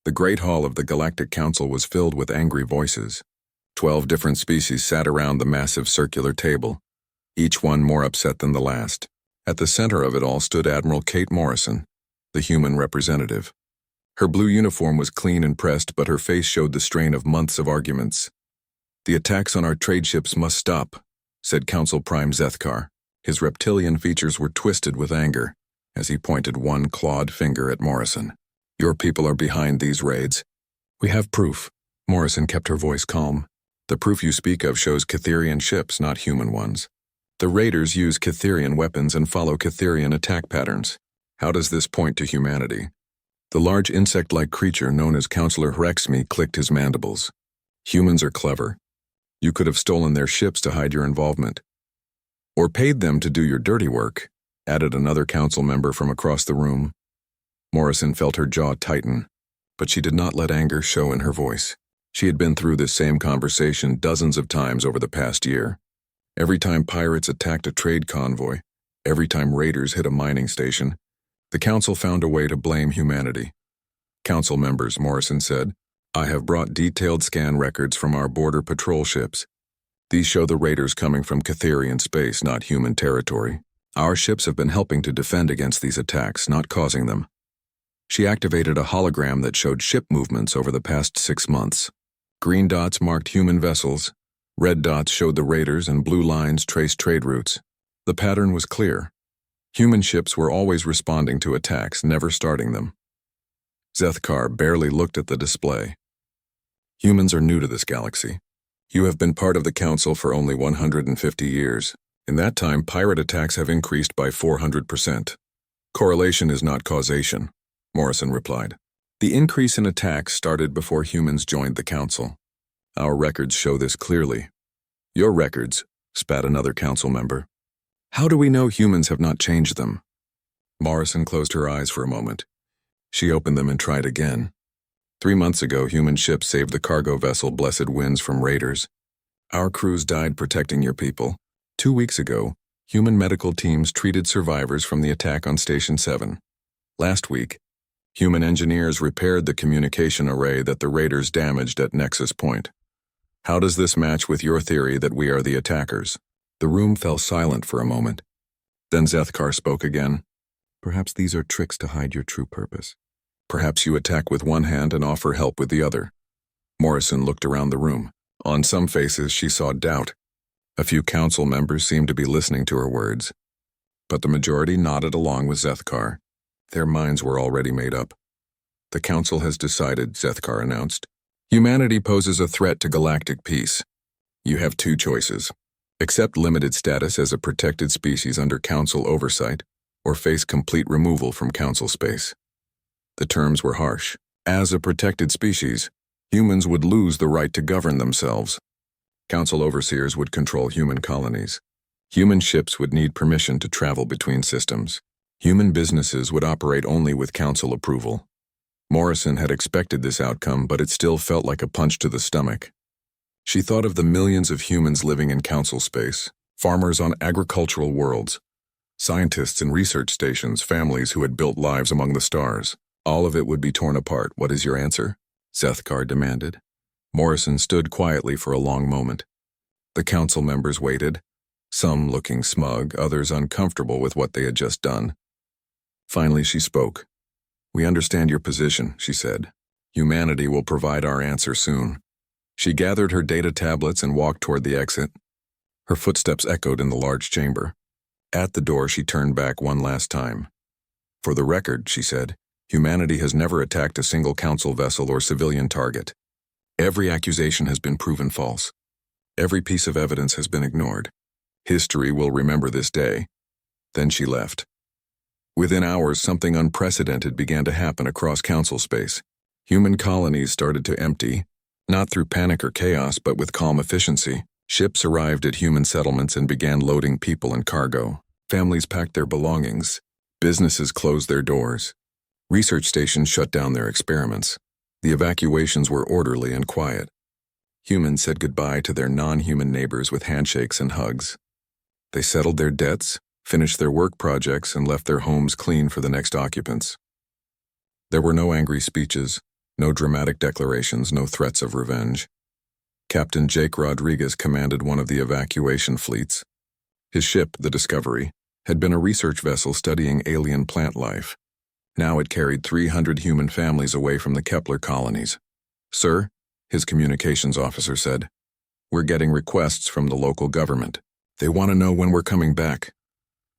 The Great Hall of the Galactic Council was filled with angry voices. 12 different species sat around the massive circular table, each one more upset than the last. At the center of it all stood Admiral Kate Morrison, the human representative. Her blue uniform was clean and pressed, but her face showed the strain of months of arguments. "The attacks on our trade ships must stop," said Council Prime Zethkar. His reptilian features were twisted with anger as he pointed one clawed finger at Morrison. "Your people are behind these raids." "We have proof." Morrison kept her voice calm. "The proof you speak of shows Catherian ships, not human ones. The raiders use Catherian weapons and follow Catherian attack patterns. How does this point to humanity?" The large insect-like creature known as Counselor Hrexmi clicked his mandibles. "Humans are clever. You could have stolen their ships to hide your involvement. Or paid them to do your dirty work," added another council member from across the room. Morrison felt her jaw tighten, but she did not let anger show in her voice. She had been through this same conversation dozens of times over the past year. Every time pirates attacked a trade convoy, every time raiders hit a mining station, the council found a way to blame humanity. "Council members," Morrison said, "I have brought detailed scan records from our border patrol ships. These show the raiders coming from Catherian space, not human territory. Our ships have been helping to defend against these attacks, not causing them." She activated a hologram that showed ship movements over the past 6 months. Green dots marked human vessels, red dots showed the raiders, and blue lines traced trade routes. The pattern was clear. Human ships were always responding to attacks, never starting them. Zethkar barely looked at the display. "Humans are new to this galaxy. You have been part of the Council for only 150 years. In that time, pirate attacks have increased by 400%. Correlation is not causation," Morrison replied. "The increase in attacks started before humans joined the Council. Our records show this clearly." "Your records," spat another council member. "How do we know humans have not changed them?" Morrison closed her eyes for a moment. She opened them and tried again. 3 months ago, human ships saved the cargo vessel Blessed Winds from raiders. Our crews died protecting your people. 2 weeks ago, human medical teams treated survivors from the attack on Station 7. Last week, human engineers repaired the communication array that the raiders damaged at Nexus Point. How does this match with your theory that we are the attackers?" The room fell silent for a moment. Then Zethkar spoke again. "Perhaps these are tricks to hide your true purpose. Perhaps you attack with one hand and offer help with the other." Morrison looked around the room. On some faces she saw doubt. A few council members seemed to be listening to her words, but the majority nodded along with Zethkar. Their minds were already made up. "The Council has decided," Zethkar announced. "Humanity poses a threat to galactic peace. You have 2 choices. Accept limited status as a protected species under Council oversight, or face complete removal from Council space." The terms were harsh. As a protected species, humans would lose the right to govern themselves. Council overseers would control human colonies. Human ships would need permission to travel between systems. Human businesses would operate only with Council approval. Morrison had expected this outcome, but it still felt like a punch to the stomach. She thought of the millions of humans living in Council space, farmers on agricultural worlds, scientists in research stations, families who had built lives among the stars. All of it would be torn apart. "What is your answer?" Zethkar demanded. Morrison stood quietly for a long moment. The council members waited, some looking smug, others uncomfortable with what they had just done. Finally she spoke. "We understand your position," she said. "Humanity will provide our answer soon." She gathered her data tablets and walked toward the exit. Her footsteps echoed in the large chamber. At the door she turned back one last time. "For the record," she said, "humanity has never attacked a single council vessel or civilian target. Every accusation has been proven false. Every piece of evidence has been ignored. History will remember this day." Then she left. Within hours, something unprecedented began to happen across Council space. Human colonies started to empty, not through panic or chaos, but with calm efficiency. Ships arrived at human settlements and began loading people and cargo. Families packed their belongings. Businesses closed their doors. Research stations shut down their experiments. The evacuations were orderly and quiet. Humans said goodbye to their non-human neighbors with handshakes and hugs. They settled their debts, finished their work projects, and left their homes clean for the next occupants. There were no angry speeches, No dramatic declarations, no threats of revenge. Captain Jake Rodriguez commanded one of the evacuation fleets. His ship, the Discovery, had been a research vessel studying alien plant life. Now it carried 300 human families away from the Kepler colonies. "Sir," his communications officer said, "we're getting requests from the local government. They want to know when we're coming back."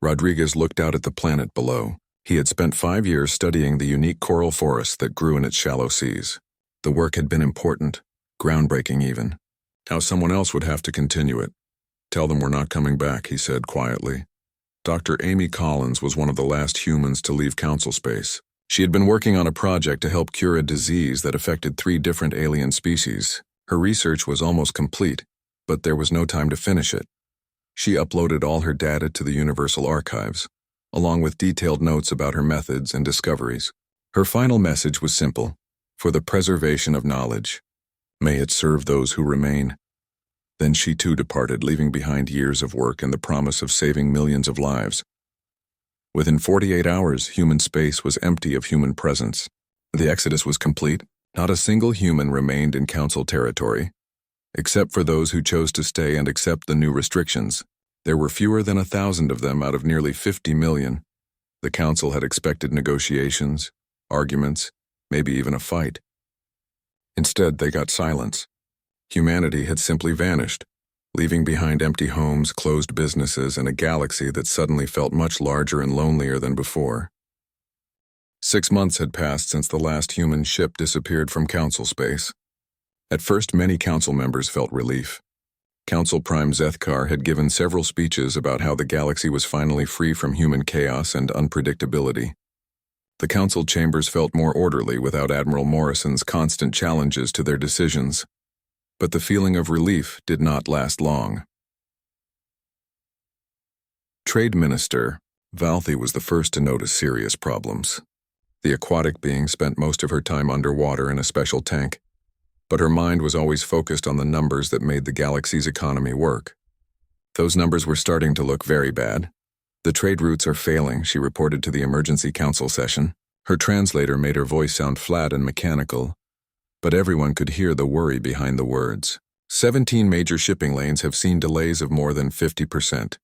Rodriguez looked out at the planet below. He had spent 5 years studying the unique coral forest that grew in its shallow seas. The work had been important, groundbreaking even. Now someone else would have to continue it. "Tell them we're not coming back," he said quietly. Dr. Amy Collins was one of the last humans to leave Council space. She had been working on a project to help cure a disease that affected 3 different alien species. Her research was almost complete, but there was no time to finish it. She uploaded all her data to the Universal Archives, along with detailed notes about her methods and discoveries. Her final message was simple: for the preservation of knowledge. May it serve those who remain. Then she too departed, leaving behind years of work and the promise of saving millions of lives. Within 48 hours, human space was empty of human presence. The exodus was complete. Not a single human remained in Council territory. Except for those who chose to stay and accept the new restrictions. There were fewer than 1,000 of them out of nearly 50 million. The Council had expected negotiations, arguments, maybe even a fight. Instead, they got silence. Humanity had simply vanished, leaving behind empty homes, closed businesses, and a galaxy that suddenly felt much larger and lonelier than before. 6 months had passed since the last human ship disappeared from Council space. At first, many Council members felt relief. Council Prime Zethkar had given several speeches about how the galaxy was finally free from human chaos and unpredictability. The Council chambers felt more orderly without Admiral Morrison's constant challenges to their decisions. But the feeling of relief did not last long. Trade Minister Valthi was the first to notice serious problems. The aquatic being spent most of her time underwater in a special tank, but her mind was always focused on the numbers that made the galaxy's economy work. Those numbers were starting to look very bad. "The trade routes are failing," she reported to the emergency council session. Her translator made her voice sound flat and mechanical, but everyone could hear the worry behind the words. 17 major shipping lanes have seen delays of more than 50%.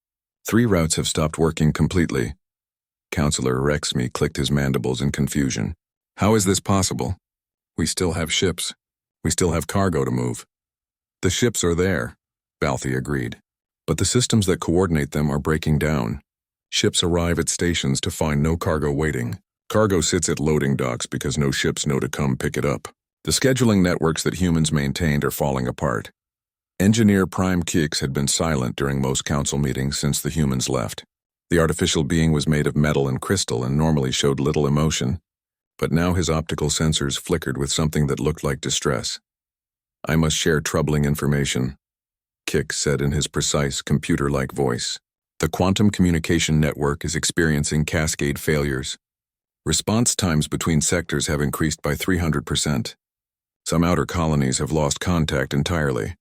3 routes have stopped working completely. Councillor RegretHFY clicked his mandibles in confusion. "How is this possible? We still have ships. We still have cargo to move." "The ships are there," Valthi agreed, "but the systems that coordinate them are breaking down. Ships arrive at stations to find no cargo waiting. Cargo sits at loading docks because no ships know to come pick it up. The scheduling networks that humans maintained are falling apart. Engineer Prime Kix had been silent during most council meetings since the humans left. The artificial being was made of metal and crystal and normally showed little emotion, but now his optical sensors flickered with something that looked like distress. "I must share troubling information," Kix said in his precise, computer-like voice. "The quantum communication network is experiencing cascade failures. Response times between sectors have increased by 300%. Some outer colonies have lost contact entirely."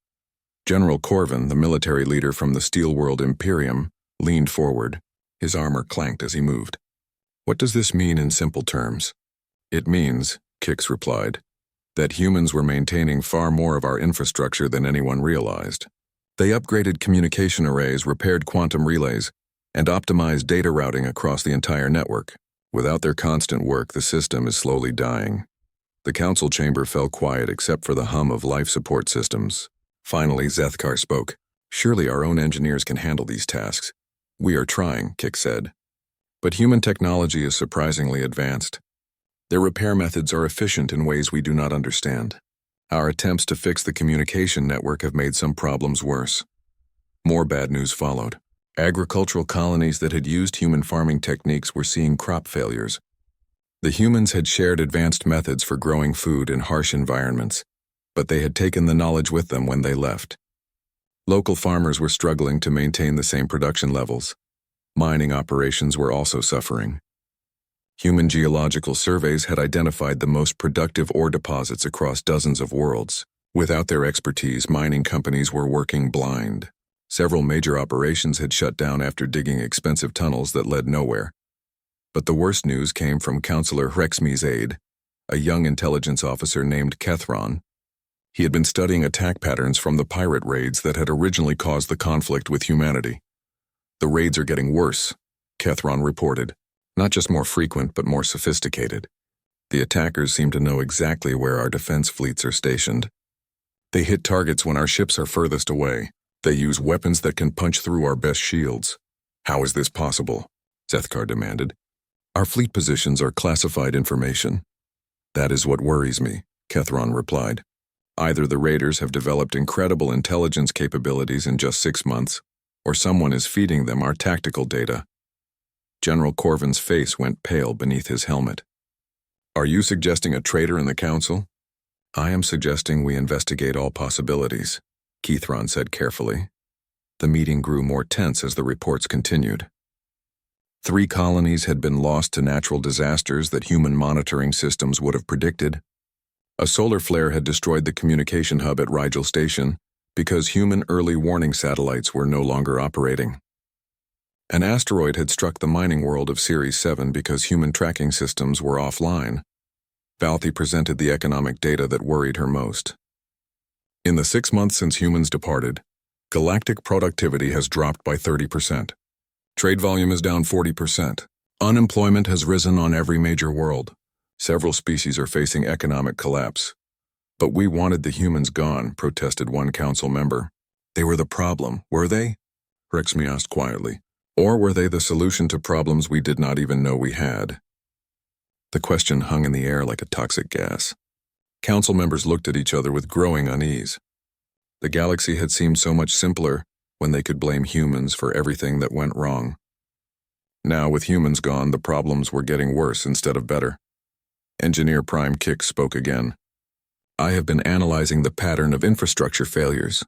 General Corvin, the military leader from the Steel World Imperium, leaned forward. His armor clanked as he moved. "What does this mean in simple terms?" "It means," Kix replied, "that humans were maintaining far more of our infrastructure than anyone realized. They upgraded communication arrays, repaired quantum relays, and optimized data routing across the entire network. Without their constant work, the system is slowly dying." The council chamber fell quiet except for the hum of life support systems. Finally, Zethkar spoke. "Surely our own engineers can handle these tasks." "We are trying," Kix said. "But human technology is surprisingly advanced. Their repair methods are efficient in ways we do not understand. Our attempts to fix the communication network have made some problems worse." More bad news followed. Agricultural colonies that had used human farming techniques were seeing crop failures. The humans had shared advanced methods for growing food in harsh environments, but they had taken the knowledge with them when they left. Local farmers were struggling to maintain the same production levels. Mining operations were also suffering. Human geological surveys had identified the most productive ore deposits across dozens of worlds. Without their expertise, mining companies were working blind. Several major operations had shut down after digging expensive tunnels that led nowhere. But the worst news came from Councillor RegretHFY's aide, a young intelligence officer named Kethron. He had been studying attack patterns from the pirate raids that had originally caused the conflict with humanity. "The raids are getting worse," Kethron reported. "Not just more frequent, but more sophisticated. The attackers seem to know exactly where our defense fleets are stationed. They hit targets when our ships are furthest away. They use weapons that can punch through our best shields." "How is this possible?" Zethkar demanded. "Our fleet positions are classified information." "That is what worries me," Kethron replied. "Either the raiders have developed incredible intelligence capabilities in just 6 months, or someone is feeding them our tactical data." General Corvin's face went pale beneath his helmet. "Are you suggesting a traitor in the council?" "I am suggesting we investigate all possibilities," Kethron said carefully. The meeting grew more tense as the reports continued. 3 colonies had been lost to natural disasters that human monitoring systems would have predicted. A solar flare had destroyed the communication hub at Rigel Station because human early warning satellites were no longer operating. An asteroid had struck the mining world of Series 7 because human tracking systems were offline. Valthi presented the economic data that worried her most. "In the 6 months since humans departed, galactic productivity has dropped by 30%. Trade volume is down 40%. Unemployment has risen on every major world. Several species are facing economic collapse." "But we wanted the humans gone," protested one council member. "They were the problem, were they?" Rexmi asked quietly. "Or were they the solution to problems we did not even know we had?" The question hung in the air like a toxic gas. Council members looked at each other with growing unease. The galaxy had seemed so much simpler when they could blame humans for everything that went wrong. Now, with humans gone, the problems were getting worse instead of better. Engineer Prime Kick spoke again. "I have been analyzing the pattern of infrastructure failures.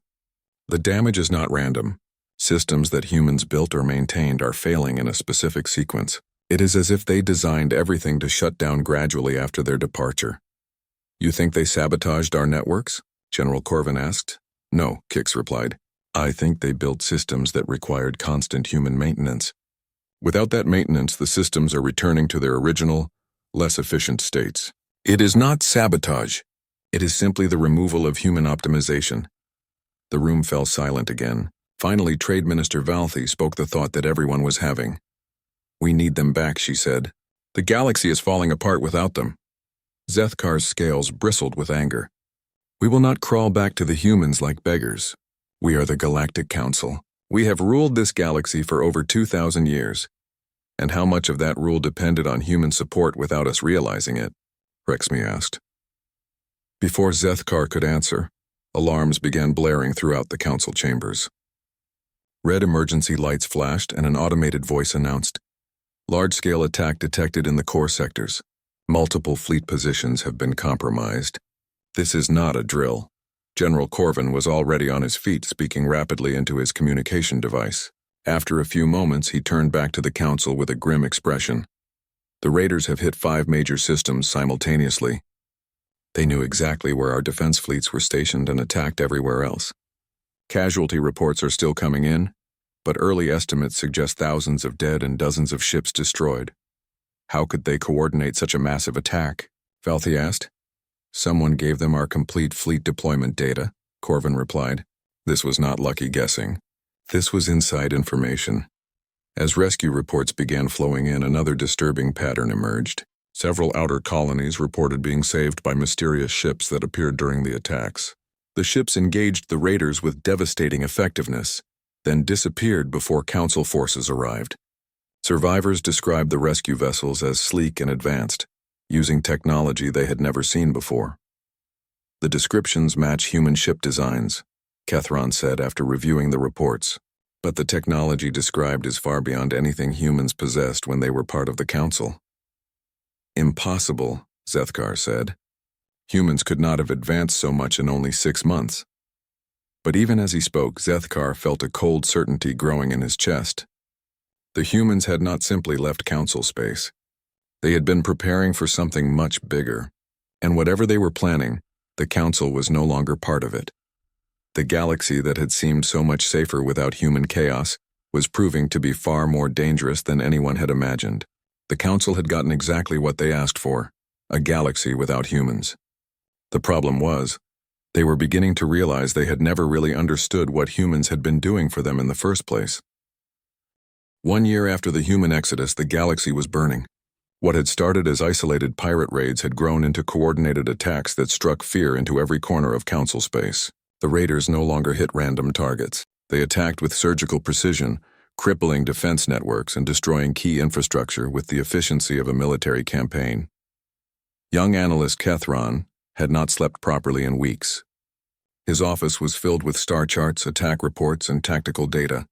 The damage is not random. Systems that humans built or maintained are failing in a specific sequence. It is as if they designed everything to shut down gradually after their departure." "You think they sabotaged our networks?" General Corvin asked. "No," Kix replied. "I think they built systems that required constant human maintenance. Without that maintenance, the systems are returning to their original, less efficient states. It is not sabotage. It is simply the removal of human optimization." The room fell silent again. Finally, Trade Minister Valthi spoke the thought that everyone was having. "We need them back," she said. "The galaxy is falling apart without them." Zethkar's scales bristled with anger. "We will not crawl back to the humans like beggars. We are the Galactic Council. We have ruled this galaxy for over 2,000 years. And how much of that rule depended on human support without us realizing it?" Rexmi asked. Before Zethkar could answer, alarms began blaring throughout the council chambers. Red emergency lights flashed and an automated voice announced, "Large-scale attack detected in the core sectors. Multiple fleet positions have been compromised." "This is not a drill." General Corvin was already on his feet, speaking rapidly into his communication device. After a few moments, he turned back to the council with a grim expression. "The raiders have hit 5 major systems simultaneously. They knew exactly where our defense fleets were stationed and attacked everywhere else. Casualty reports are still coming in, but early estimates suggest thousands of dead and dozens of ships destroyed." "How could they coordinate such a massive attack?" Valthi asked. "Someone gave them our complete fleet deployment data," Corvin replied. "This was not lucky guessing. This was inside information." As rescue reports began flowing in, another disturbing pattern emerged. Several outer colonies reported being saved by mysterious ships that appeared during the attacks. The ships engaged the raiders with devastating effectiveness, then disappeared before council forces arrived. Survivors described the rescue vessels as sleek and advanced, using technology they had never seen before. "The descriptions match human ship designs," Kethron said after reviewing the reports, "but the technology described is far beyond anything humans possessed when they were part of the council." "Impossible," Zethkar said. "Humans could not have advanced so much in only 6 months." But even as he spoke, Zethkar felt a cold certainty growing in his chest. The humans had not simply left council space. They had been preparing for something much bigger, and whatever they were planning, the council was no longer part of it. The galaxy that had seemed so much safer without human chaos was proving to be far more dangerous than anyone had imagined. The council had gotten exactly what they asked for, a galaxy without humans. The problem was, they were beginning to realize they had never really understood what humans had been doing for them in the first place. 1 year after the human exodus, the galaxy was burning. What had started as isolated pirate raids had grown into coordinated attacks that struck fear into every corner of Council space. The raiders no longer hit random targets. They attacked with surgical precision, crippling defense networks and destroying key infrastructure with the efficiency of a military campaign. Young analyst Kethron had not slept properly in weeks. His office was filled with star charts, attack reports, and tactical data.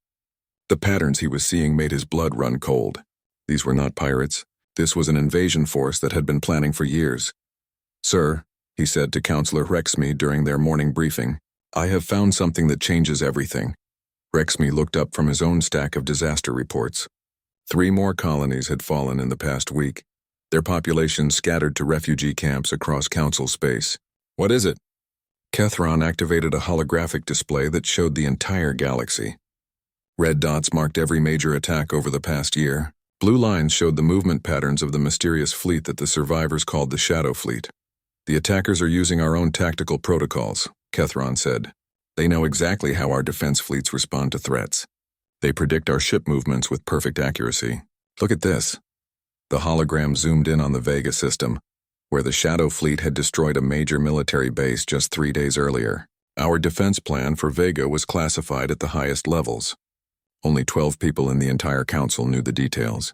The patterns he was seeing made his blood run cold. These were not pirates. This was an invasion force that had been planning for years. "Sir," he said to Counselor Rexme during their morning briefing, "I have found something that changes everything." Rexme looked up from his own stack of disaster reports. 3 more colonies had fallen in the past week, their populations scattered to refugee camps across Council space. "What is it?" Kethron activated a holographic display that showed the entire galaxy. Red dots marked every major attack over the past year. Blue lines showed the movement patterns of the mysterious fleet that the survivors called the Shadow Fleet. "The attackers are using our own tactical protocols," Kethron said. "They know exactly how our defense fleets respond to threats. They predict our ship movements with perfect accuracy. Look at this." The hologram zoomed in on the Vega system, where the Shadow Fleet had destroyed a major military base just 3 days earlier. Our defense plan for Vega was classified at the highest levels. Only 12 people in the entire council knew the details.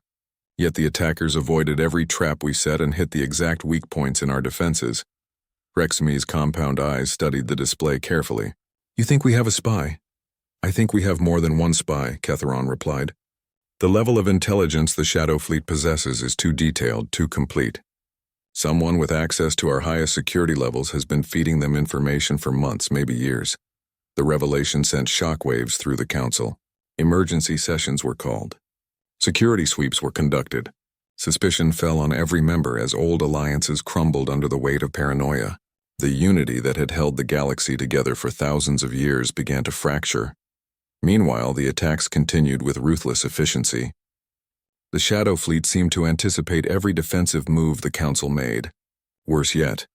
Yet the attackers avoided every trap we set and hit the exact weak points in our defenses. Rexme's compound eyes studied the display carefully. "You think we have a spy?" "I think we have more than one spy," Kethron replied. "The level of intelligence the Shadow Fleet possesses is too detailed, too complete. Someone with access to our highest security levels has been feeding them information for months, maybe years." The revelation sent shockwaves through the council. Emergency sessions were called. Security sweeps were conducted. Suspicion fell on every member as old alliances crumbled under the weight of paranoia. The unity that had held the galaxy together for thousands of years began to fracture. Meanwhile, the attacks continued with ruthless efficiency. The Shadow Fleet seemed to anticipate every defensive move the Council made. Worse yet,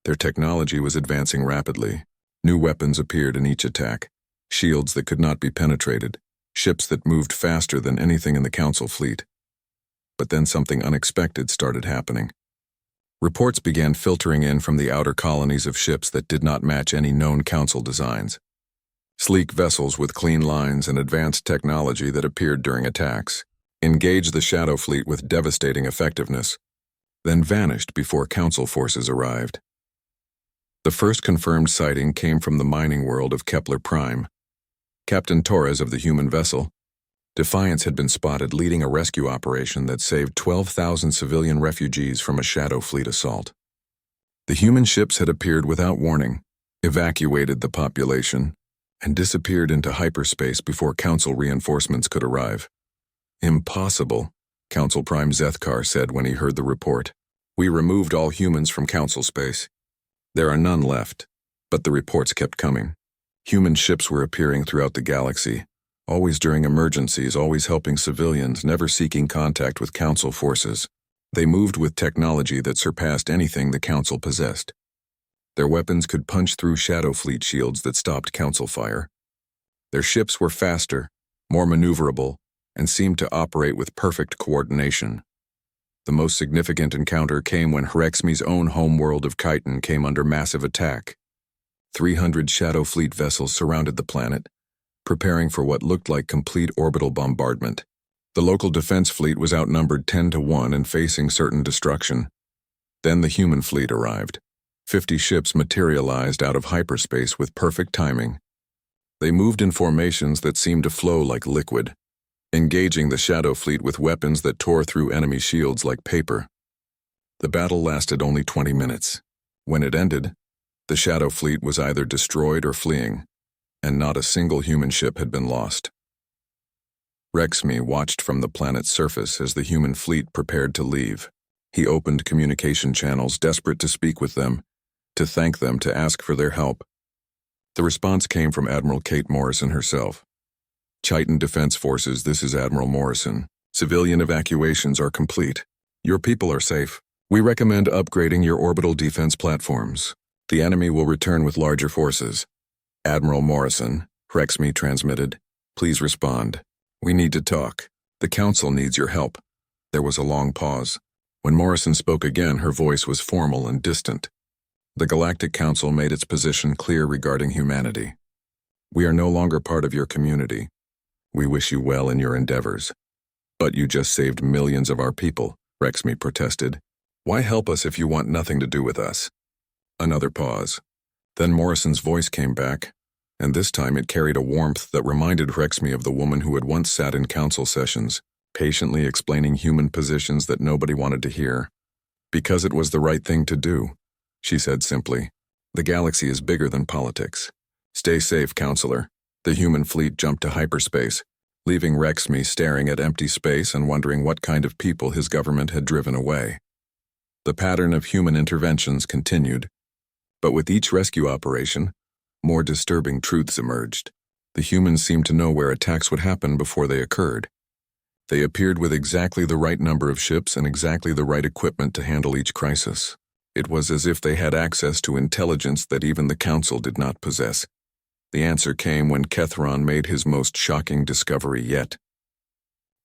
their technology was advancing rapidly. New weapons appeared in each attack, shields that could not be penetrated, ships that moved faster than anything in the Council fleet. But then something unexpected started happening. Reports began filtering in from the outer colonies of ships that did not match any known Council designs. Sleek vessels with clean lines and advanced technology that appeared during attacks, engaged the Shadow Fleet with devastating effectiveness, then vanished before Council forces arrived. The first confirmed sighting came from the mining world of Kepler Prime. Captain Torres of the human vessel, Defiance had been spotted leading a rescue operation that saved 12,000 civilian refugees from a Shadow Fleet assault. The human ships had appeared without warning, evacuated the population, and disappeared into hyperspace before Council reinforcements could arrive. "Impossible," Council Prime Zethkar said when he heard the report. "We removed all humans from Council space. There are none left." But the reports kept coming. Human ships were appearing throughout the galaxy, always during emergencies, always helping civilians, never seeking contact with Council forces. They moved with technology that surpassed anything the Council possessed. Their weapons could punch through Shadow Fleet shields that stopped Council fire. Their ships were faster, more maneuverable, and seemed to operate with perfect coordination. The most significant encounter came when Rexme's own homeworld of Chiton came under massive attack. 300 Shadow Fleet vessels surrounded the planet, preparing for what looked like complete orbital bombardment. The local defense fleet was outnumbered 10-1 and facing certain destruction. Then the human fleet arrived. 50 ships materialized out of hyperspace with perfect timing. They moved in formations that seemed to flow like liquid, engaging the Shadow Fleet with weapons that tore through enemy shields like paper. The battle lasted only 20 minutes. When it ended, the Shadow Fleet was either destroyed or fleeing, and not a single human ship had been lost. Rexme watched from the planet's surface as the human fleet prepared to leave. He opened communication channels, desperate to speak with them, to thank them, to ask for their help. The response came from Admiral Kate Morrison herself. "Chiton Defense Forces, this is Admiral Morrison. Civilian evacuations are complete. Your people are safe. We recommend upgrading your orbital defense platforms. The enemy will return with larger forces. Admiral Morrison, HFY transmitted. Please respond. We need to talk. The Council needs your help. There was a long pause. When Morrison spoke again, her voice was formal and distant. The Galactic Council made its position clear regarding humanity. We are no longer part of your community. We wish you well in your endeavors. But you just saved millions of our people, HFY protested. Why help us if you want nothing to do with us? Another pause. Then Morrison's voice came back, and this time it carried a warmth that reminded HFY of the woman who had once sat in council sessions, patiently explaining human positions that nobody wanted to hear. Because it was the right thing to do, she said simply. The galaxy is bigger than politics. Stay safe, Counselor. The human fleet jumped to hyperspace, leaving HFY staring at empty space and wondering what kind of people his government had driven away. The pattern of human interventions continued, but with each rescue operation, more disturbing truths emerged. The humans seemed to know where attacks would happen before they occurred. They appeared with exactly the right number of ships and exactly the right equipment to handle each crisis. It was as if they had access to intelligence that even the Council did not possess. The answer came when Kethron made his most shocking discovery yet.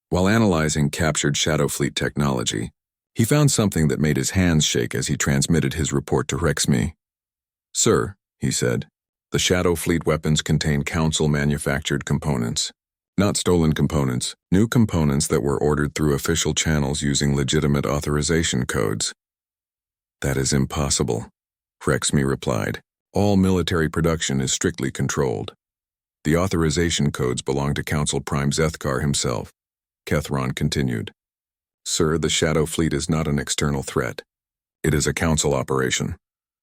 While analyzing captured Shadow Fleet technology, he found something that made his hands shake as he transmitted his report to HFY. Sir, he said, the Shadow Fleet weapons contain Council-manufactured components. Not stolen components, new components that were ordered through official channels using legitimate authorization codes. That is impossible, HFY replied. All military production is strictly controlled. The authorization codes belong to Council Prime Zethkar himself. Kethron continued. Sir, the Shadow Fleet is not an external threat. It is a Council operation.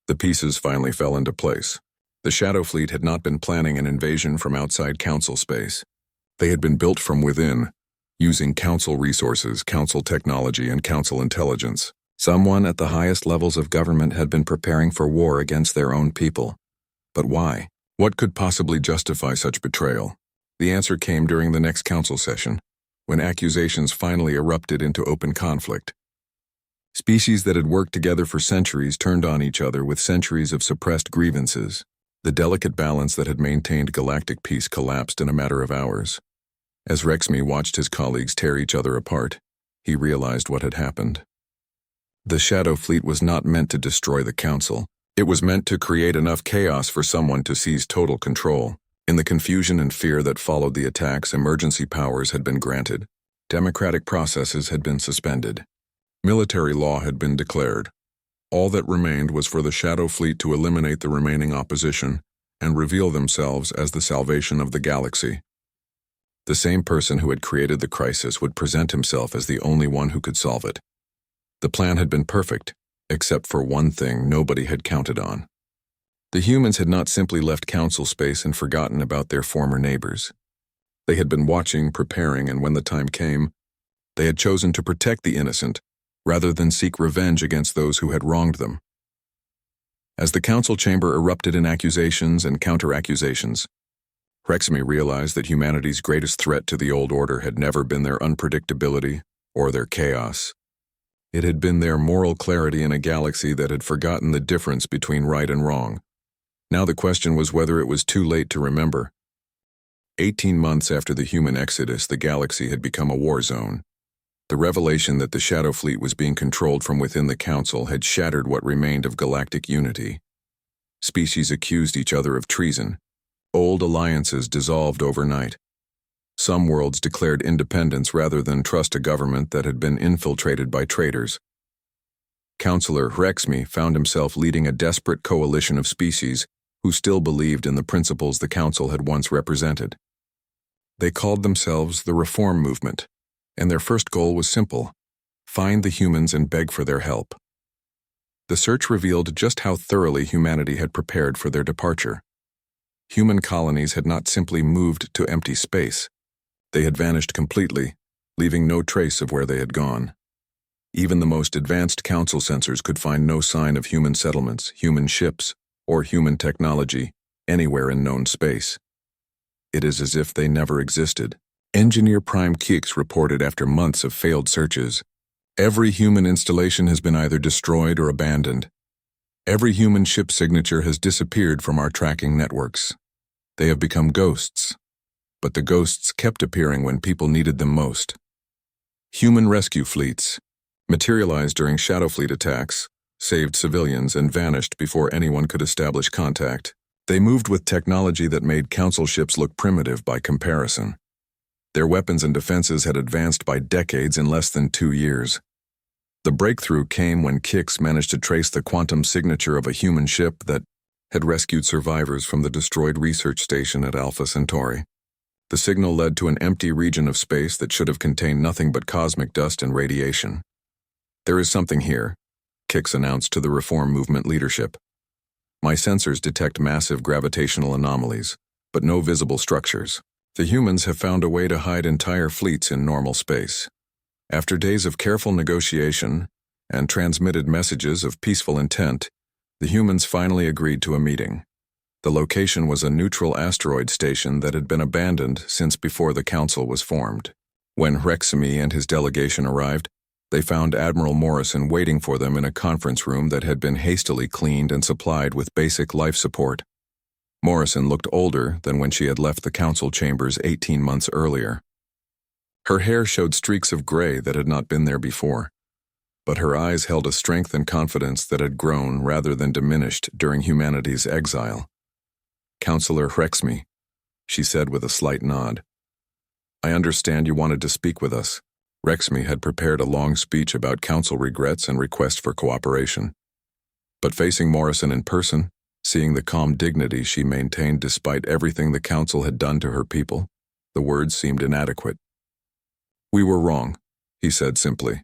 The pieces finally fell into place. The Shadow Fleet had not been planning an invasion from outside Council space. They had been built from within, using Council resources, Council technology, and Council intelligence. Someone at the highest levels of government had been preparing for war against their own people. But why? What could possibly justify such betrayal? The answer came during the next council session, when accusations finally erupted into open conflict. Species that had worked together for centuries turned on each other with centuries of suppressed grievances. The delicate balance that had maintained galactic peace collapsed in a matter of hours. As HFY watched his colleagues tear each other apart, he realized what had happened. The Shadow Fleet was not meant to destroy the Council. It was meant to create enough chaos for someone to seize total control. In the confusion and fear that followed the attacks, emergency powers had been granted. Democratic processes had been suspended. Military law had been declared. All that remained was for the Shadow Fleet to eliminate the remaining opposition and reveal themselves as the salvation of the galaxy. The same person who had created the crisis would present himself as the only one who could solve it. The plan had been perfect, except for one thing nobody had counted on. The humans had not simply left Council space and forgotten about their former neighbors. They had been watching, preparing, and when the time came, they had chosen to protect the innocent, rather than seek revenge against those who had wronged them. As the Council chamber erupted in accusations and counter-accusations, HFY realized that humanity's greatest threat to the old order had never been their unpredictability or their chaos. It had been their moral clarity in a galaxy that had forgotten the difference between right and wrong. Now the question was whether it was too late to remember. 18 months after the human exodus, the galaxy had become a war zone. The revelation that the Shadow Fleet was being controlled from within the Council had shattered what remained of galactic unity. Species accused each other of treason. Old alliances dissolved overnight. Some worlds declared independence rather than trust a government that had been infiltrated by traitors. Counselor HFY found himself leading a desperate coalition of species who still believed in the principles the Council had once represented. They called themselves the Reform Movement, and their first goal was simple: find the humans and beg for their help. The search revealed just how thoroughly humanity had prepared for their departure. Human colonies had not simply moved to empty space. They had vanished completely, leaving no trace of where they had gone. Even the most advanced Council sensors could find no sign of human settlements, human ships, or human technology anywhere in known space. It is as if they never existed. Engineer Prime Keeks reported after months of failed searches. Every human installation has been either destroyed or abandoned. Every human ship signature has disappeared from our tracking networks. They have become ghosts, but the ghosts kept appearing when people needed them most. Human rescue fleets materialized during Shadow Fleet attacks, saved civilians, and vanished before anyone could establish contact. They moved with technology that made Council ships look primitive by comparison. Their weapons and defenses had advanced by decades in less than 2 years. The breakthrough came when Kix managed to trace the quantum signature of a human ship that had rescued survivors from the destroyed research station at Alpha Centauri. The signal led to an empty region of space that should have contained nothing but cosmic dust and radiation. "There is something here," Kix announced to the Reform Movement leadership. "My sensors detect massive gravitational anomalies, but no visible structures. The humans have found a way to hide entire fleets in normal space." After days of careful negotiation and transmitted messages of peaceful intent, the humans finally agreed to a meeting. The location was a neutral asteroid station that had been abandoned since before the Council was formed. When HFY and his delegation arrived, they found Admiral Morrison waiting for them in a conference room that had been hastily cleaned and supplied with basic life support. Morrison looked older than when she had left the Council chambers 18 months earlier. Her hair showed streaks of gray that had not been there before, but her eyes held a strength and confidence that had grown rather than diminished during humanity's exile. "Counselor HFY," she said with a slight nod. "I understand you wanted to speak with us." HFY had prepared a long speech about Council regrets and requests for cooperation. But facing Morrison in person, seeing the calm dignity she maintained despite everything the Council had done to her people, the words seemed inadequate. "We were wrong," he said simply.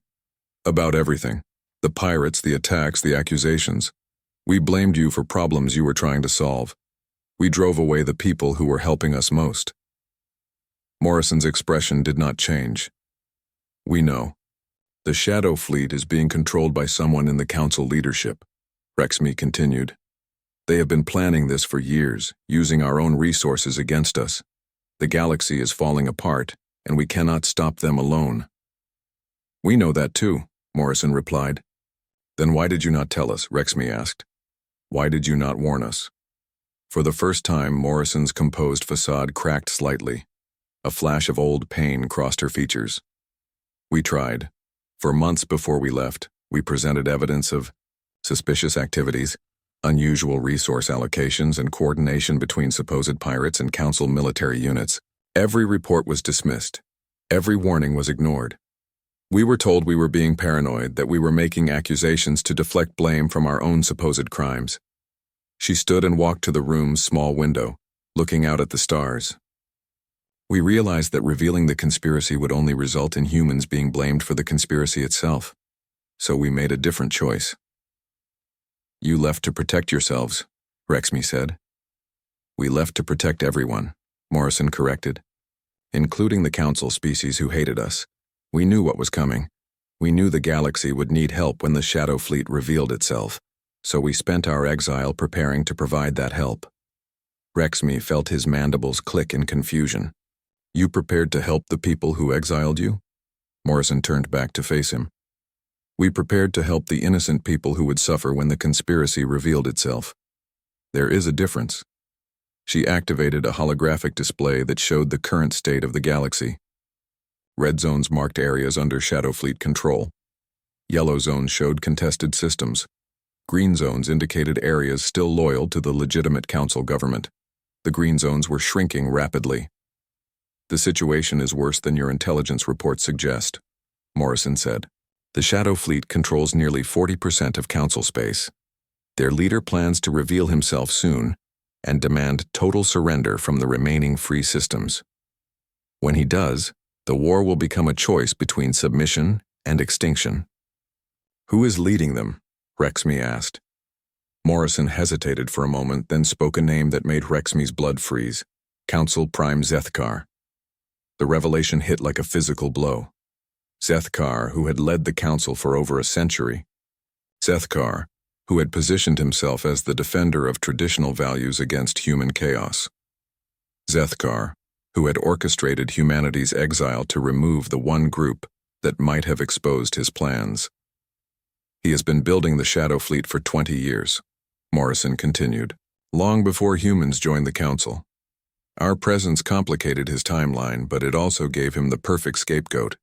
"About everything. The pirates, the attacks, the accusations. We blamed you for problems you were trying to solve. We drove away the people who were helping us most." Morrison's expression did not change. "We know. The Shadow Fleet is being controlled by someone in the Council leadership," HFY continued. "They have been planning this for years, using our own resources against us. The galaxy is falling apart, and we cannot stop them alone." "We know that too," Morrison replied. "Then why did you not tell us?" HFY asked. "Why did you not warn us?" For the first time, Morrison's composed facade cracked slightly. A flash of old pain crossed her features. "We tried. For months before we left, we presented evidence of suspicious activities, unusual resource allocations, and coordination between supposed pirates and Council military units. Every report was dismissed. Every warning was ignored. We were told we were being paranoid, that we were making accusations to deflect blame from our own supposed crimes." She stood and walked to the room's small window, looking out at the stars. "We realized that revealing the conspiracy would only result in humans being blamed for the conspiracy itself, so we made a different choice." "You left to protect yourselves," HFY said. "We left to protect everyone," Morrison corrected, "including the Council species who hated us. We knew what was coming. We knew the galaxy would need help when the Shadow Fleet revealed itself, so we spent our exile preparing to provide that help." HFY felt his mandibles click in confusion. "You prepared to help the people who exiled you?" Morrison turned back to face him. "We prepared to help the innocent people who would suffer when the conspiracy revealed itself. There is a difference." She activated a holographic display that showed the current state of the galaxy. Red zones marked areas under Shadow Fleet control. Yellow zones showed contested systems. Green zones indicated areas still loyal to the legitimate Council government. The green zones were shrinking rapidly. "The situation is worse than your intelligence reports suggest," Morrison said. "The Shadow Fleet controls nearly 40% of Council space. Their leader plans to reveal himself soon and demand total surrender from the remaining free systems. When he does, the war will become a choice between submission and extinction." "Who is leading them?" HFY asked. Morrison hesitated for a moment, then spoke a name that made HFY's blood freeze: Council Prime Zethkar. The revelation hit like a physical blow. Zethkar, who had led the Council for over a century. Zethkar, who had positioned himself as the defender of traditional values against human chaos. Zethkar, who had orchestrated humanity's exile to remove the one group that might have exposed his plans. He has been building the Shadow Fleet for 20 years, Morrison continued, long before humans joined the Council. Our presence complicated his timeline, but it also gave him the perfect scapegoat.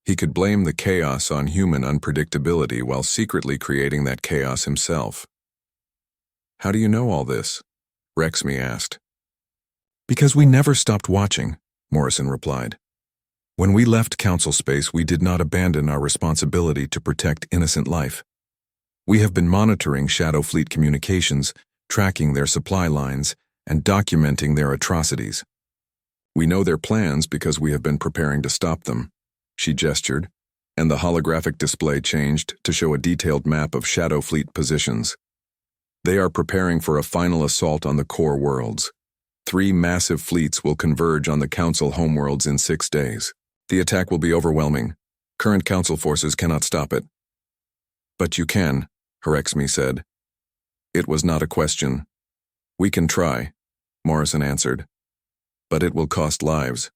He could blame the chaos on human unpredictability while secretly creating that chaos himself. How do you know all this? Rexmy asked. Because we never stopped watching, Morrison replied. When we left Council space, we did not abandon our responsibility to protect innocent life. We have been monitoring Shadow Fleet communications, tracking their supply lines, and documenting their atrocities. We know their plans because we have been preparing to stop them. She gestured, and the holographic display changed to show a detailed map of Shadow Fleet positions. They are preparing for a final assault on the core worlds. 3 massive fleets will converge on the Council homeworlds in 6 days. The attack will be overwhelming. Current Council forces cannot stop it. But you can, Rexmy said. It was not a question. We can try, Morrison answered. But it will cost lives.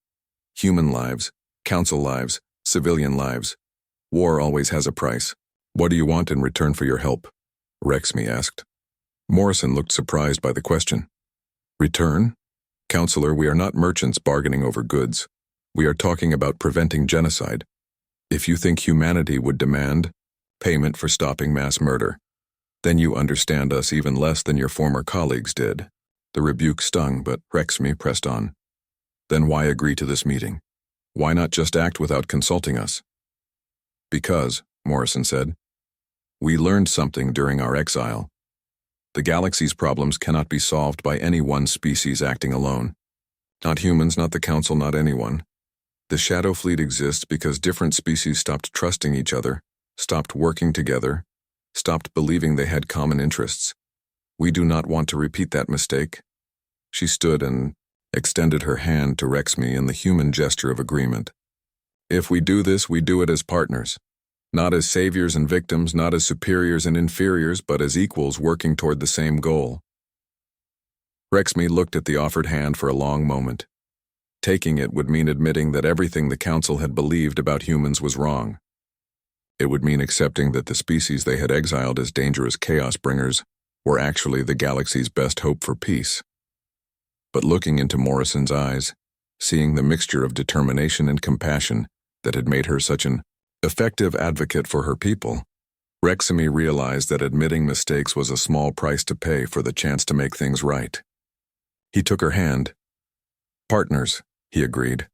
Human lives, Council lives, civilian lives. War always has a price. What do you want in return for your help? Rexmy asked. Morrison looked surprised by the question. Return? Counselor, we are not merchants bargaining over goods. We are talking about preventing genocide. If you think humanity would demand payment for stopping mass murder, then you understand us even less than your former colleagues did. The rebuke stung, but Rexmy pressed on. Then why agree to this meeting? Why not just act without consulting us? Because, Morrison said, we learned something during our exile. The galaxy's problems cannot be solved by any one species acting alone. Not humans, not the Council, not anyone. The Shadow Fleet exists because different species stopped trusting each other, stopped working together, stopped believing they had common interests. We do not want to repeat that mistake. She stood and extended her hand to Rexmy in the human gesture of agreement. If we do this, we do it as partners. Not as saviors and victims, not as superiors and inferiors, but as equals working toward the same goal. Rexmy looked at the offered hand for a long moment. Taking it would mean admitting that everything the Council had believed about humans was wrong. It would mean accepting that the species they had exiled as dangerous chaos bringers were actually the galaxy's best hope for peace. But looking into Morrison's eyes, seeing the mixture of determination and compassion that had made her such an effective advocate for her people, Rexmy realized that admitting mistakes was a small price to pay for the chance to make things right. He took her hand. Partners, he agreed.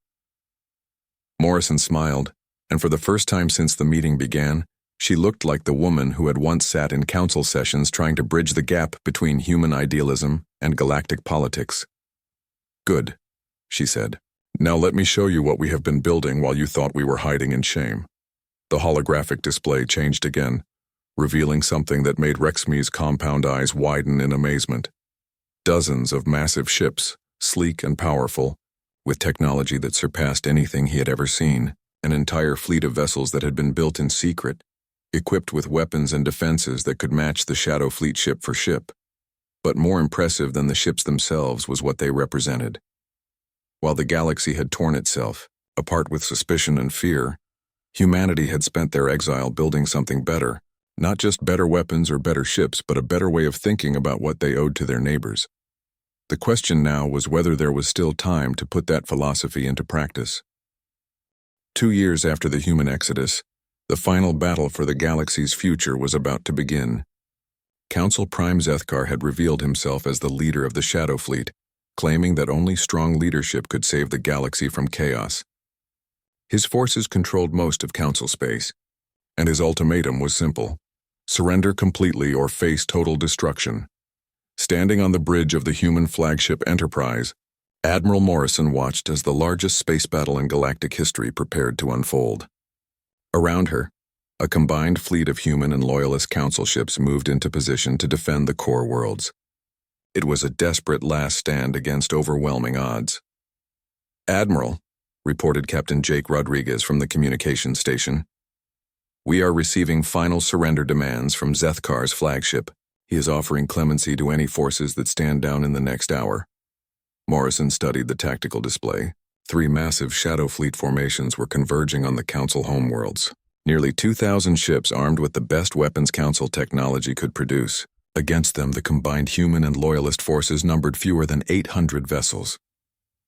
Morrison smiled, and for the first time since the meeting began, she looked like the woman who had once sat in council sessions trying to bridge the gap between human idealism and galactic politics. Good, she said. Now let me show you what we have been building while you thought we were hiding in shame. The holographic display changed again, revealing something that made Rexmy's compound eyes widen in amazement. Dozens of massive ships, sleek and powerful, with technology that surpassed anything he had ever seen, an entire fleet of vessels that had been built in secret, equipped with weapons and defenses that could match the Shadow Fleet ship for ship. But more impressive than the ships themselves was what they represented. While the galaxy had torn itself, apart with suspicion and fear, humanity had spent their exile building something better, not just better weapons or better ships, but a better way of thinking about what they owed to their neighbors. The question now was whether there was still time to put that philosophy into practice. 2 years after the human exodus, the final battle for the galaxy's future was about to begin. Council Prime Zethkar had revealed himself as the leader of the Shadow Fleet, claiming that only strong leadership could save the galaxy from chaos. His forces controlled most of Council space, and his ultimatum was simple: surrender completely or face total destruction. Standing on the bridge of the human flagship Enterprise, Admiral Morrison watched as the largest space battle in galactic history prepared to unfold. Around her, a combined fleet of human and loyalist council ships moved into position to defend the core worlds. It was a desperate last stand against overwhelming odds. Admiral, reported Captain Jake Rodriguez from the communications station, we are receiving final surrender demands from Zethkar's flagship. He is offering clemency to any forces that stand down in the next hour. Morrison studied the tactical display, Three massive shadow fleet formations were converging on the Council homeworlds. Nearly 2,000 ships armed with the best weapons Council technology could produce. Against them, the combined human and loyalist forces numbered fewer than 800 vessels.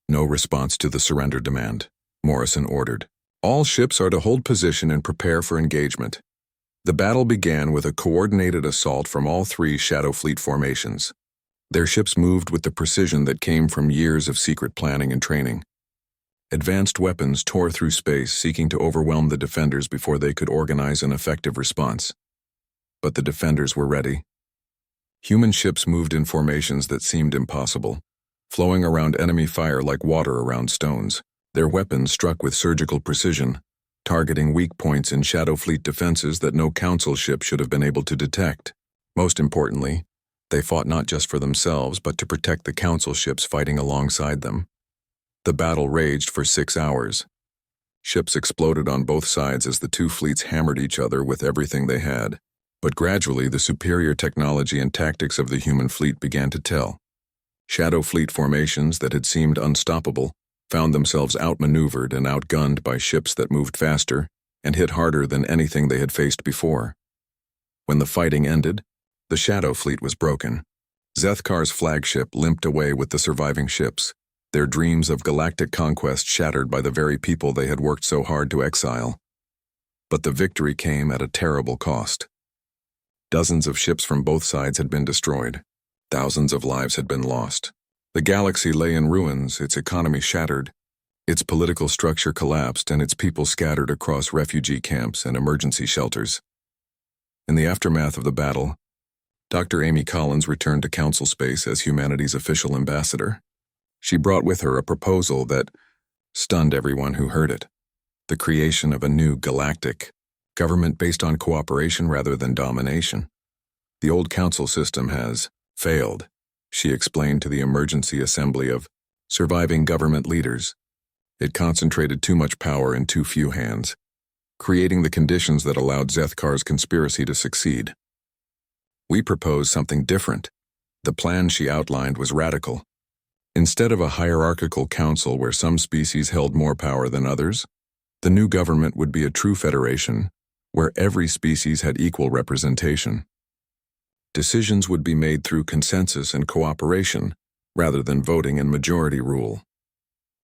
No response to the surrender demand. Morrison ordered. All ships are to hold position and prepare for engagement. The battle began with a coordinated assault from all three shadow fleet formations. Their ships moved with the precision that came from years of secret planning and training. Advanced weapons tore through space, seeking to overwhelm the defenders before they could organize an effective response. But the defenders were ready. Human ships moved in formations that seemed impossible, flowing around enemy fire like water around stones. Their weapons struck with surgical precision, targeting weak points in Shadow Fleet defenses that no Council ship should have been able to detect. Most importantly, they fought not just for themselves but to protect the Council ships fighting alongside them. The battle raged for 6 hours. Ships exploded on both sides as the two fleets hammered each other with everything they had. But gradually, the superior technology and tactics of the human fleet began to tell. Shadow Fleet formations that had seemed unstoppable found themselves outmaneuvered and outgunned by ships that moved faster and hit harder than anything they had faced before. When the fighting ended, the Shadow Fleet was broken. Zethkar's flagship limped away with the surviving ships, their dreams of galactic conquest shattered by the very people they had worked so hard to exile. But the victory came at a terrible cost. Dozens of ships from both sides had been destroyed. Thousands of lives had been lost. The galaxy lay in ruins, its economy shattered, its political structure collapsed, and its people scattered across refugee camps and emergency shelters. In the aftermath of the battle, Dr. Amy Collins returned to Council space as humanity's official ambassador. She brought with her a proposal that stunned everyone who heard it: the creation of a new galactic government based on cooperation rather than domination. The old Council system has failed, she explained to the emergency assembly of surviving government leaders. It concentrated too much power in too few hands, creating the conditions that allowed Zethkar's conspiracy to succeed. We propose something different. The plan she outlined was radical. Instead of a hierarchical council where some species held more power than others, the new government would be a true federation where every species had equal representation. Decisions would be made through consensus and cooperation, rather than voting and majority rule.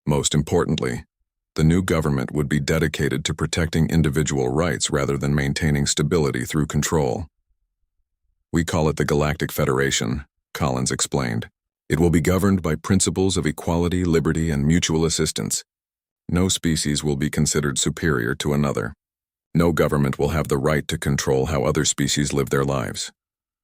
Most importantly, the new government would be dedicated to protecting individual rights rather than maintaining stability through control. We call it the Galactic Federation, Collins explained. It will be governed by principles of equality, liberty, and mutual assistance. No species will be considered superior to another. No government will have the right to control how other species live their lives.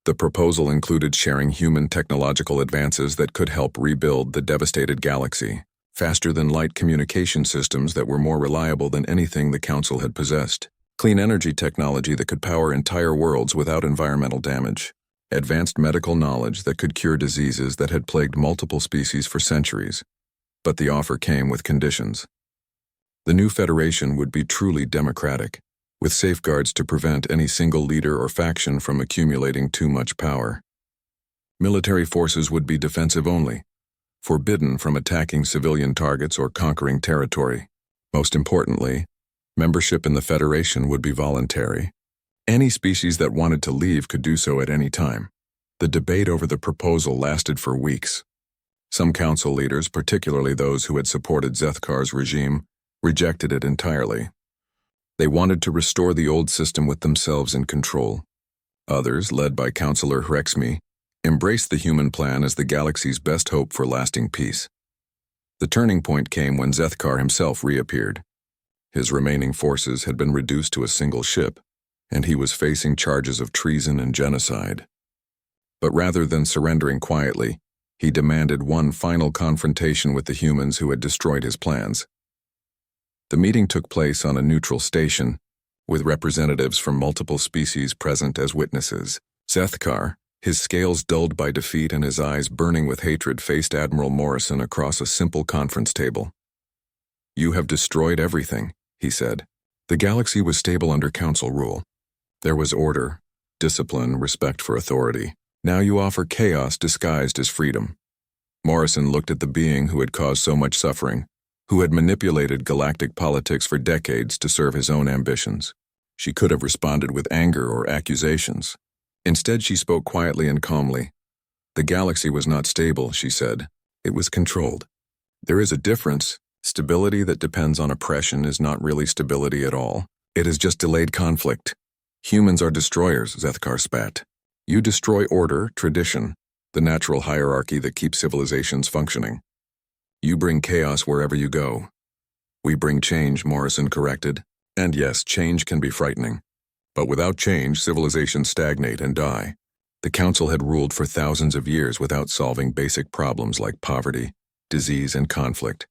The proposal included sharing human technological advances that could help rebuild the devastated galaxy, faster-than-light communication systems that were more reliable than anything the Council had possessed, clean energy technology that could power entire worlds without environmental damage, advanced medical knowledge that could cure diseases that had plagued multiple species for centuries. But the offer came with conditions. The new federation would be truly democratic, with safeguards to prevent any single leader or faction from accumulating too much power. Military forces would be defensive only, forbidden from attacking civilian targets or conquering territory. Most importantly, membership in the Federation would be voluntary. Any species that wanted to leave could do so at any time. The debate over the proposal lasted for weeks. Some Council leaders, particularly those who had supported Zethkar's regime, rejected it entirely. They wanted to restore the old system with themselves in control. Others, led by Councillor Hrexmi, embraced the human plan as the galaxy's best hope for lasting peace. The turning point came when Zethkar himself reappeared. His remaining forces had been reduced to a single ship, and he was facing charges of treason and genocide. But rather than surrendering quietly, he demanded one final confrontation with the humans who had destroyed his plans. The meeting took place on a neutral station, with representatives from multiple species present as witnesses. Zethkar, his scales dulled by defeat and his eyes burning with hatred, faced Admiral Morrison across a simple conference table. "You have destroyed everything," he said. The galaxy was stable under Council rule. There was order, discipline, respect for authority. Now you offer chaos disguised as freedom. Morrison looked at the being who had caused so much suffering, who had manipulated galactic politics for decades to serve his own ambitions. She could have responded with anger or accusations. Instead, she spoke quietly and calmly. The galaxy was not stable, she said. It was controlled. There is a difference. Stability that depends on oppression is not really stability at all. It is just delayed conflict. Humans are destroyers, Zethkar spat. You destroy order, tradition, the natural hierarchy that keeps civilizations functioning. You bring chaos wherever you go. We bring change, Morrison corrected. And yes, change can be frightening. But without change, civilizations stagnate and die. The Council had ruled for thousands of years without solving basic problems like poverty, disease, and conflict.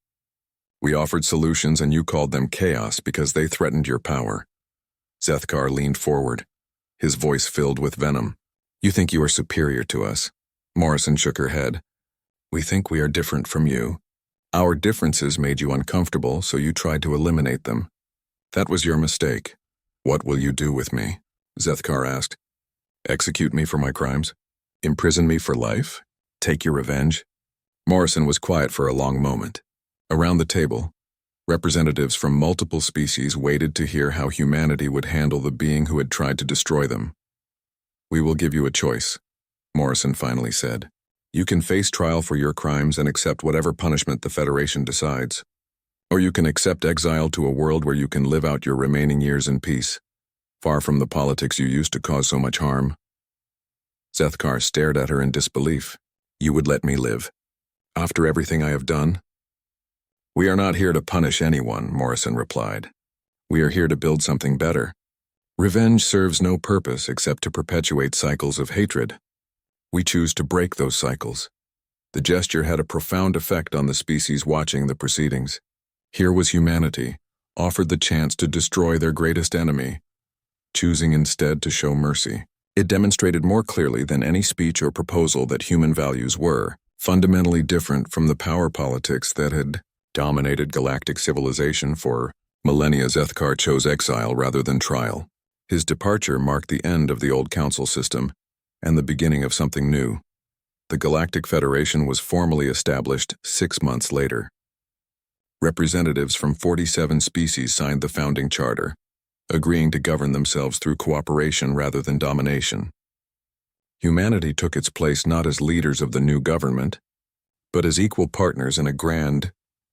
We offered solutions and you called them chaos because they threatened your power. Zethkar leaned forward, his voice filled with venom. You think you are superior to us. Morrison shook her head. We think we are different from you. Our differences made you uncomfortable, so you tried to eliminate them. That was your mistake. What will you do with me? Zethkar asked. Execute me for my crimes? Imprison me for life? Take your revenge? Morrison was quiet for a long moment. Around the table, representatives from multiple species waited to hear how humanity would handle the being who had tried to destroy them. We will give you a choice, Morrison finally said. You can face trial for your crimes and accept whatever punishment the Federation decides. Or you can accept exile to a world where you can live out your remaining years in peace, far from the politics you used to cause so much harm. Zethkar stared at her in disbelief. You would let me live? After everything I have done? We are not here to punish anyone, Morrison replied. We are here to build something better. Revenge serves no purpose except to perpetuate cycles of hatred. We choose to break those cycles. The gesture had a profound effect on the species watching the proceedings. Here was humanity, offered the chance to destroy their greatest enemy, choosing instead to show mercy. It demonstrated more clearly than any speech or proposal that human values were fundamentally different from the power politics that had dominated galactic civilization for millennia. Zethkar chose exile rather than trial. His departure marked the end of the old council system and the beginning of something new. The Galactic Federation was formally established 6 months later. Representatives from 47 species signed the founding charter, agreeing to govern themselves through cooperation rather than domination. Humanity took its place not as leaders of the new government, but as equal partners in a grand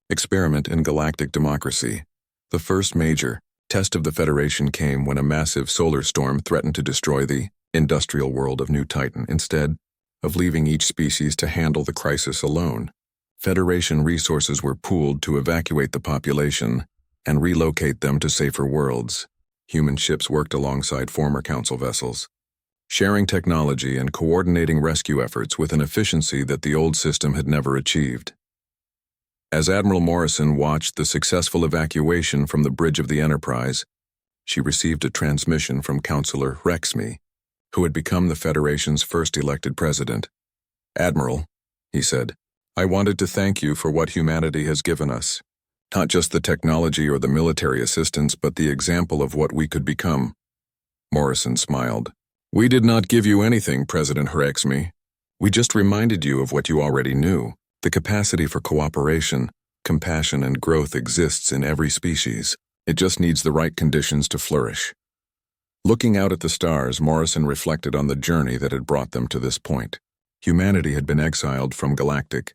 experiment in galactic democracy. The first major test of the Federation came when a massive solar storm threatened to destroy the industrial world of New Titan. Instead of leaving each species to handle the crisis alone, Federation resources were pooled to evacuate the population and relocate them to safer worlds. Human ships worked alongside former Council vessels, sharing technology and coordinating rescue efforts with an efficiency that the old system had never achieved. As Admiral Morrison watched the successful evacuation from the bridge of the Enterprise, she received a transmission from Counselor HFY, who had become the Federation's first elected president. Admiral, he said, I wanted to thank you for what humanity has given us. Not just the technology or the military assistance, but the example of what we could become. Morrison smiled. We did not give you anything, President HFY. We just reminded you of what you already knew. The capacity for cooperation, compassion, and growth exists in every species. It just needs the right conditions to flourish. Looking out at the stars, Morrison reflected on the journey that had brought them to this point. Humanity had been exiled from galactic